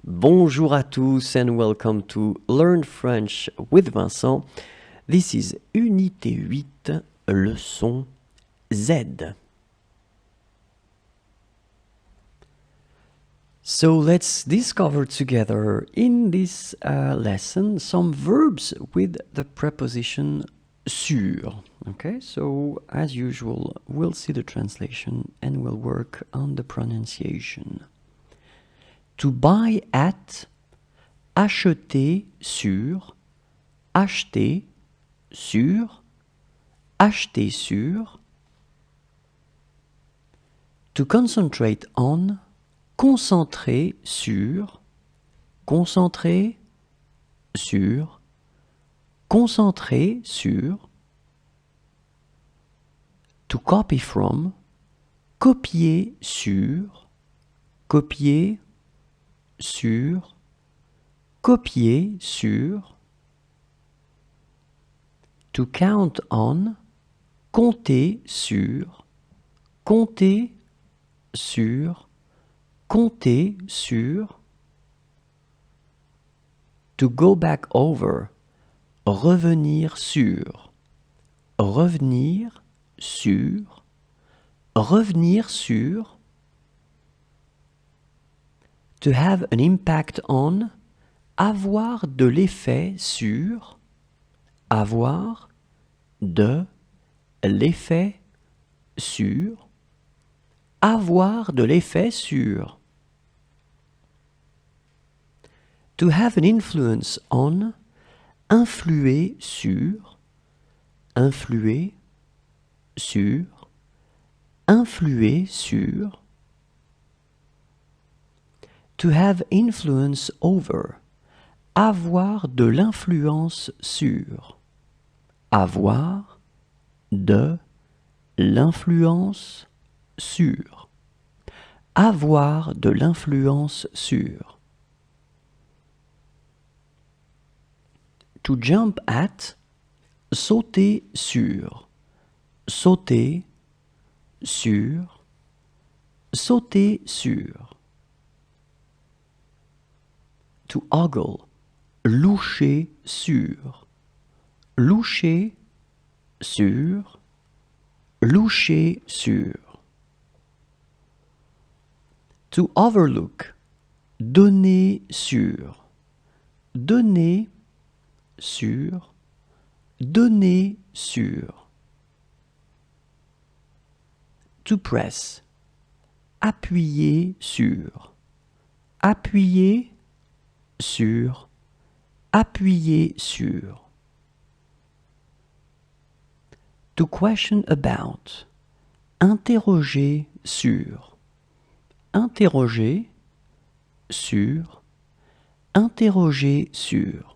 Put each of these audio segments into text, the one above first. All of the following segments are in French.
Bonjour à tous and welcome to Learn French with Vincent. This is Unité 8, leçon Z. So let's discover together in this lesson some verbs with the preposition SUR. Okay, so as usual, we'll see the translation and we'll work on the pronunciation. To buy at, acheter sur, acheter sur, acheter sur. To concentrate on, concentrer sur, concentrer sur, concentrer sur. To copy from, copier sur, copier sur, copier sur. To count on, compter sur, compter sur, compter sur. To go back over, revenir sur, revenir sur, revenir sur. To have an impact on, avoir de l'effet sur, avoir de l'effet sur, avoir de l'effet sur. To have an influence on, influer sur, influer sur, influer sur. To have influence over, avoir de l'influence sur, avoir de l'influence sur, avoir de l'influence sur. To jump at, sauter sur, sauter sur, sauter sur. To ogle, loucher sur, loucher sur, loucher sur. To overlook, donner sur, donner sur, donner sur. To press, appuyer sur, appuyer sur, appuyer sur. To question about, interroger sur, interroger sur, interroger sur.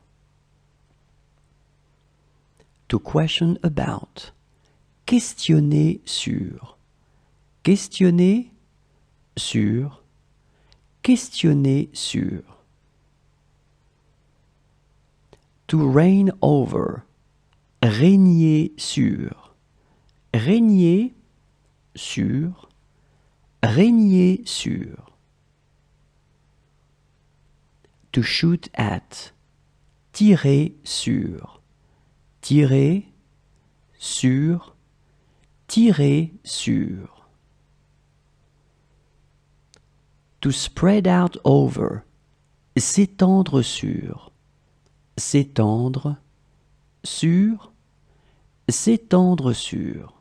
To question about, questionner sur, questionner sur, questionner sur. To reign over, régner sur, régner sur, régner sur. To shoot at, tirer sur, tirer sur, tirer sur. To spread out over, s'étendre sur, s'étendre sur, s'étendre sur.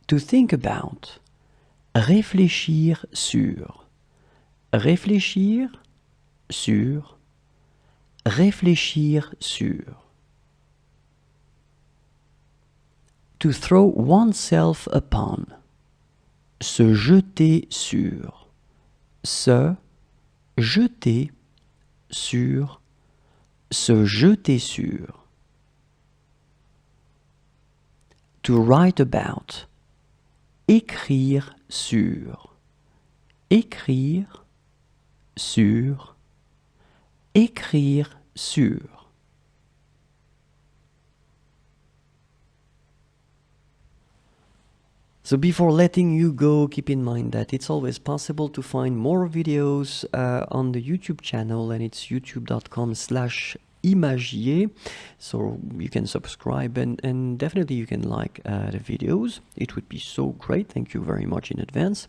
To think about, réfléchir sur, réfléchir sur, réfléchir sur. To throw oneself upon, se jeter sur, se jeter sur, se jeter sur. To write about, écrire sur, écrire sur, écrire sur. So before letting you go, keep in mind that it's always possible to find more videos on the YouTube channel, and it's youtube.com/imagier. So you can subscribe and definitely you can like the videos. It would be so great. Thank you very much in advance.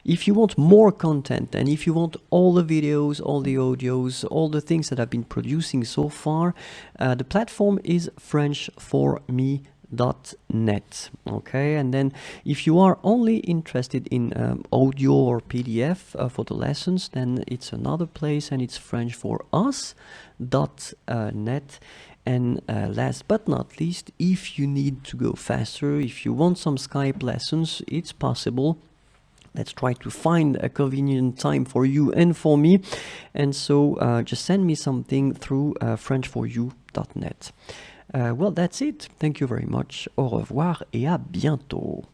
If you want more content, and if you want all the videos, all the audios, all the things that I've been producing so far, the platform is frenchforme.net. Okay, and then if you are only interested in audio or PDF for the lessons, then it's another place, and it's frenchforus.net. And last but not least, if you need to go faster, if you want some Skype lessons, it's possible. Let's try to find a convenient time for you and for me. And so just send me something through frenchforyou.net. Well, that's it. Thank you very much. Au revoir et à bientôt.